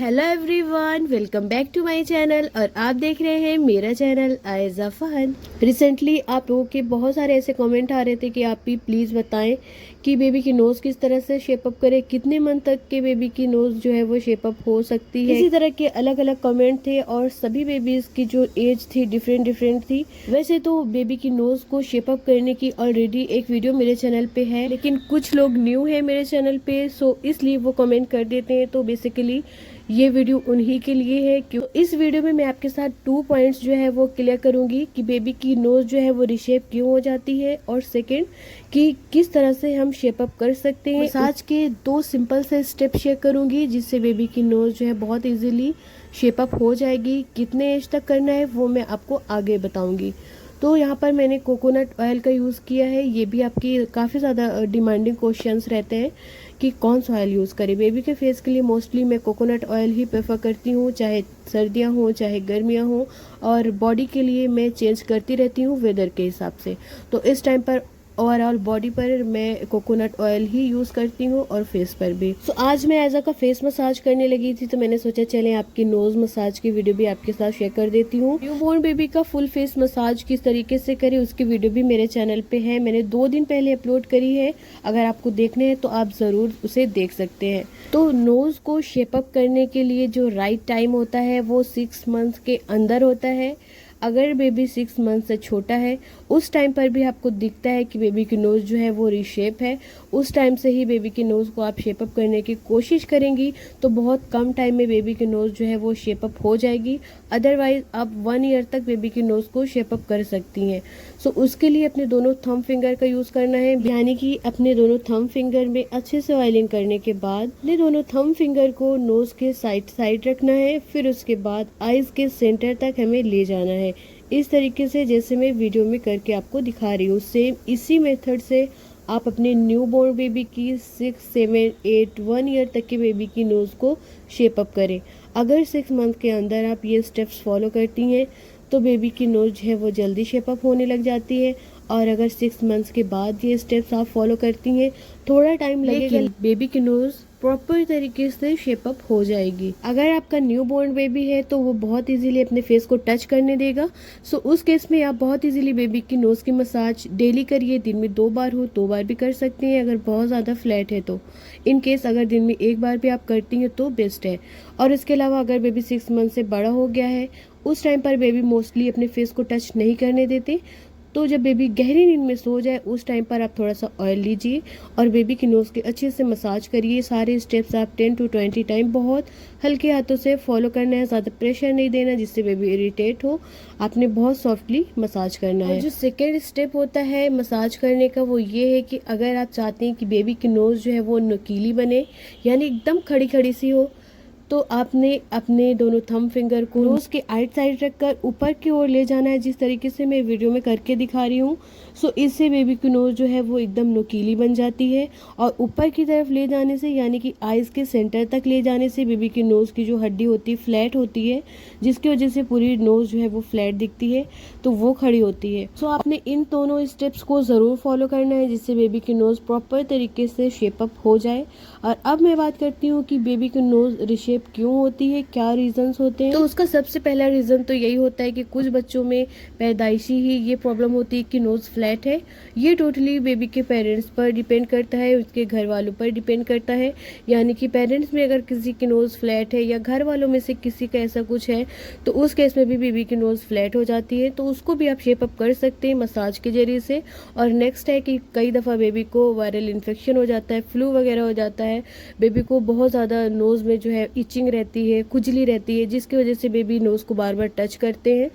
Hello everyone, welcome back to my channel और आप देख रहे हैं मेरा चैनल आयजा फहन। रिसेंटली आप लोगों के बहुत सारे ऐसे कमेंट आ रहे थे कि आप भी प्लीज़ बताएं कि बेबी की नोज़ किस तरह से शेप अप करें, कितने मंथ तक के बेबी की नोज़ जो है वो शेप अप हो सकती है। इसी तरह के अलग अलग कमेंट थे और सभी बेबीज की जो एज थी डिफरेंट थी। वैसे तो बेबी की नोज़ को शेप अप करने की ऑलरेडी एक वीडियो मेरे चैनल पे है, लेकिन कुछ लोग न्यू है मेरे चैनल पे, सो इसलिए वो कमेंट कर देते हैं। तो बेसिकली ये वीडियो उन्हीं के लिए है। क्यों इस वीडियो में मैं आपके साथ 2 पॉइंट्स जो है वो क्लियर करूंगी कि बेबी की नोज जो है वो रिशेप क्यों हो जाती है, और सेकंड कि किस तरह से हम शेप अप कर सकते हैं। मसाज के 2 सिंपल से स्टेप शेयर करूंगी जिससे बेबी की नोज जो है बहुत इजीली शेप अप हो जाएगी। कितने एज तक करना है वो मैं आपको आगे बताऊंगी। तो यहाँ पर मैंने कोकोनट ऑयल का यूज़ किया है। ये भी आपकी काफ़ी ज़्यादा डिमांडिंग क्वेश्चंस रहते हैं कि कौन सा ऑयल यूज़ करें। बेबी के फेस के लिए मोस्टली मैं कोकोनट ऑयल ही प्रेफर करती हूँ, चाहे सर्दियाँ हों चाहे गर्मियाँ हों, और बॉडी के लिए मैं चेंज करती रहती हूँ वेदर के हिसाब से। तो इस टाइम पर ओवरऑल बॉडी पर मैं कोकोनट ऑयल ही यूज़ करती हूँ और फेस पर भी। सो आज मैं एज का फेस मसाज करने लगी थी, तो मैंने सोचा चले आपकी नोज मसाज की वीडियो भी आपके साथ शेयर कर देती हूँ। न्यूबॉर्न बेबी का फुल फेस मसाज किस तरीके से करें उसकी वीडियो भी मेरे चैनल पे है, मैंने 2 दिन पहले अपलोड करी है। अगर आपको देखने हैं तो आप ज़रूर उसे देख सकते हैं। तो नोज को शेप अप करने के लिए जो राइट टाइम होता है वो 6 मंथ के अंदर होता है। अगर बेबी 6 मंथ से छोटा है, उस टाइम पर भी आपको दिखता है कि बेबी की नोज़ जो है वो रिशेप है, उस टाइम से ही बेबी की नोज़ को आप शेप अप करने की कोशिश करेंगी तो बहुत कम टाइम में बेबी की नोज़ जो है वो शेप अप हो जाएगी। अदरवाइज आप 1 ईयर तक बेबी की नोज़ को शेप अप कर सकती हैं। सो उसके लिए अपने दोनों थंब फिंगर का यूज़ करना है, यानी कि अपने दोनों थंब फिंगर में अच्छे से ऑयलिंग करने के बाद अपने दोनों थंब फिंगर को नोज़ के साइड रखना है। फिर उसके बाद आईज के सेंटर तक हमें ले जाना है, इस तरीके से जैसे मैं वीडियो में करके आपको दिखा रही हूँ। सेम इसी मेथड से आप अपने न्यू बोर्न बेबी की 6, 7, 8, 1 ईयर तक के बेबी की नोज़ को शेप अप करें। अगर 6 मंथ के अंदर आप ये स्टेप्स फॉलो करती हैं तो बेबी की नोज़ है वो जल्दी शेप अप होने लग जाती है। और अगर 6 मंथ्स के बाद ये स्टेप्स आप फॉलो करती हैं, थोड़ा टाइम लगेगा, बेबी की नोज़ प्रॉपर तरीके से शेप अप हो जाएगी। अगर आपका न्यू बोर्न बेबी है तो वो बहुत इजीली अपने फेस को टच करने देगा। सो उस केस में आप बहुत इजीली बेबी की नोज की मसाज डेली करिए। दिन में 2 बार हो 2 बार भी कर सकते हैं अगर बहुत ज़्यादा फ्लैट है तो। इन केस अगर दिन में 1 बार भी आप करती हैं तो बेस्ट है। और इसके अलावा अगर बेबी 6 मंथ से बड़ा हो गया है, उस टाइम पर बेबी मोस्टली अपने फेस को टच नहीं करने देते, तो जब बेबी गहरी नींद में सो जाए उस टाइम पर आप थोड़ा सा ऑयल लीजिए और बेबी की नोज़ के अच्छे से मसाज करिए। सारे स्टेप्स आप 10 to 20 टाइम बहुत हल्के हाथों से फॉलो करना है, ज़्यादा प्रेशर नहीं देना जिससे बेबी इरिटेट हो। आपने बहुत सॉफ्टली मसाज करना है। जो सेकेंड स्टेप होता है मसाज करने का वो ये है कि अगर आप चाहते हैं कि बेबी की नोज़ जो है वो नुकीली बने, यानी एकदम खड़ी खड़ी सी हो, तो आपने अपने दोनों थंब फिंगर को नोज के साइड रखकर ऊपर की ओर ले जाना है, जिस तरीके से मैं वीडियो में करके दिखा रही हूँ। सो इससे बेबी की नोज जो है वो एकदम नुकीली बन जाती है। और ऊपर की तरफ ले जाने से, यानी कि आईज के सेंटर तक ले जाने से बेबी की नोज की जो हड्डी होती है फ्लैट होती है, जिसकी वजह से पूरी नोज जो है वो फ्लैट दिखती है, तो वो खड़ी होती है। सो आपने इन दोनों स्टेप्स को ज़रूर फॉलो करना है जिससे बेबी की नोज प्रॉपर तरीके से शेप अप हो जाए। और अब मैं बात करती हूँ कि बेबी की नोज रिशेप क्यों होती है, क्या रीजंस होते हैं। तो उसका सबसे पहला रीजन तो यही होता है कि कुछ बच्चों में पैदाइशी ही ये प्रॉब्लम होती है कि नोज फ्लैट है। ये टोटली बेबी के पेरेंट्स पर डिपेंड करता है, उसके घर वालों पर डिपेंड करता है। यानी कि पेरेंट्स में अगर किसी की नोज फ्लैट है या घर वालों में से किसी का ऐसा कुछ है, तो उस केस में भी बेबी की नोज फ्लैट हो जाती है, तो उसको भी आप शेप अप कर सकते हैं मसाज के जरिए से। और नेक्स्ट है कि कई दफ़ा बेबी को वायरल इन्फेक्शन हो जाता है, फ्लू वगैरह हो जाता है, बेबी को बहुत ज़्यादा नोज़ में जो है इचिंग रहती है, खुजली रहती है, जिसकी वजह से बेबी नोज़ को बार बार टच करते हैं।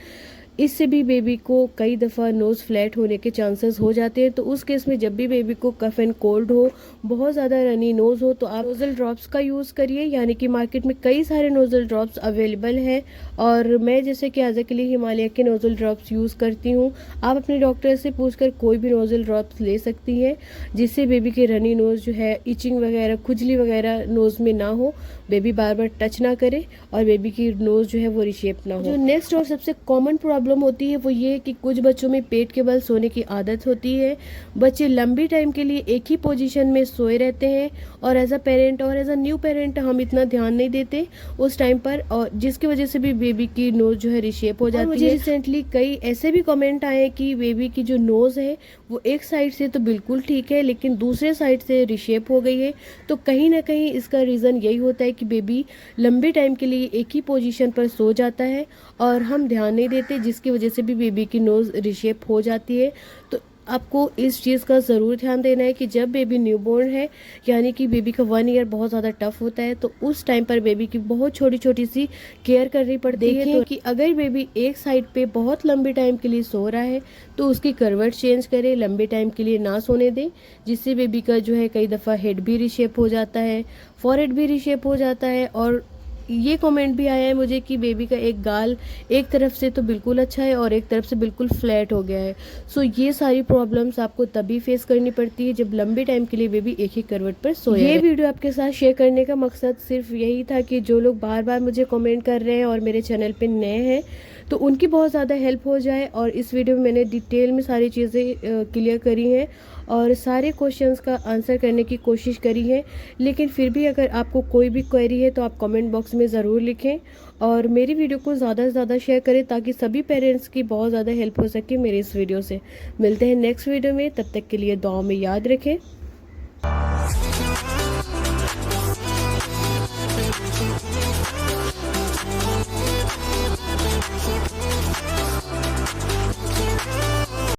इससे भी बेबी को कई दफ़ा नोज़ फ्लैट होने के चांसेस हो जाते हैं। तो उस केस में जब भी बेबी को कफ एंड कोल्ड हो, बहुत ज़्यादा रनी नोज़ हो, तो आप नोज़ल ड्रॉप्स का यूज़ करिए। यानी कि मार्केट में कई सारे नोज़ल ड्रॉप्स अवेलेबल हैं और मैं जैसे कि आज़ा के लिए हिमालय के नोज़ल ड्रॉप्स यूज़ करती हूँ। आप अपने डॉक्टर से पूछकर कोई भी नोज़ल ड्रॉप्स ले सकती हैं जिससे बेबी के रनी नोज़ जो है, इचिंग वगैरह, खुजली वगैरह नोज़ में ना हो, बेबी बार बार टच ना करे और बेबी की नोज़ जो है वो रिशेप ना हो। जो नेक्स्ट और सबसे कॉमन प्रॉब्लम प्रॉब्लम होती है वो ये है कि कुछ बच्चों में पेट के बल सोने की आदत होती है। बच्चे लंबी टाइम के लिए एक ही पोजीशन में सोए रहते हैं और एज अ पेरेंट और एज अ न्यू पेरेंट हम इतना ध्यान नहीं देते उस टाइम पर, और जिसकी वजह से भी बेबी की नोज़ जो है रिशेप हो जाती है। मुझे रिसेंटली कई ऐसे भी कमेंट आए कि बेबी की जो नोज़ है वो एक साइड से तो बिल्कुल ठीक है लेकिन दूसरे साइड से रिशेप हो गई है। तो कहीं ना कहीं इसका रीज़न यही होता है कि बेबी लंबे टाइम के लिए एक ही पोजीशन पर सो जाता है और हम ध्यान नहीं देते, जिसकी वजह से भी बेबी की नोज़ रिशेप हो जाती है। तो आपको इस चीज़ का ज़रूर ध्यान देना है कि जब बेबी न्यूबॉर्न है, यानी कि बेबी का 1 ईयर बहुत ज़्यादा टफ होता है, तो उस टाइम पर बेबी की बहुत छोटी छोटी सी केयर करनी पड़ती है। तो कि अगर बेबी एक साइड पे बहुत लंबे टाइम के लिए सो रहा है तो उसकी करवट चेंज करें, लंबे टाइम के लिए ना सोने दें, जिससे बेबी का जो है कई दफ़ा हेड भी रिशेप हो जाता है, फॉरहेड भी रिशेप हो जाता है। और ये कमेंट भी आया है मुझे कि बेबी का एक गाल एक तरफ से तो बिल्कुल अच्छा है और एक तरफ से बिल्कुल फ्लैट हो गया है। सो ये सारी प्रॉब्लम्स आपको तभी फेस करनी पड़ती है जब लंबे टाइम के लिए बेबी एक ही करवट पर सोया है। ये वीडियो आपके साथ शेयर करने का मकसद सिर्फ यही था कि जो लोग बार बार मुझे कमेंट कर रहे हैं और मेरे चैनल पे नए हैं तो उनकी बहुत ज़्यादा हेल्प हो जाए। और इस वीडियो में मैंने डिटेल में सारी चीज़ें क्लियर करी हैं और सारे क्वेश्चंस का आंसर करने की कोशिश करी है। लेकिन फिर भी अगर आपको कोई भी क्वेरी है तो आप कमेंट बॉक्स में ज़रूर लिखें और मेरी वीडियो को ज़्यादा से ज़्यादा शेयर करें ताकि सभी पेरेंट्स की बहुत ज़्यादा हेल्प हो सके मेरे इस वीडियो से। मिलते हैं नेक्स्ट वीडियो में, तब तक के लिए दुआ में याद रखें।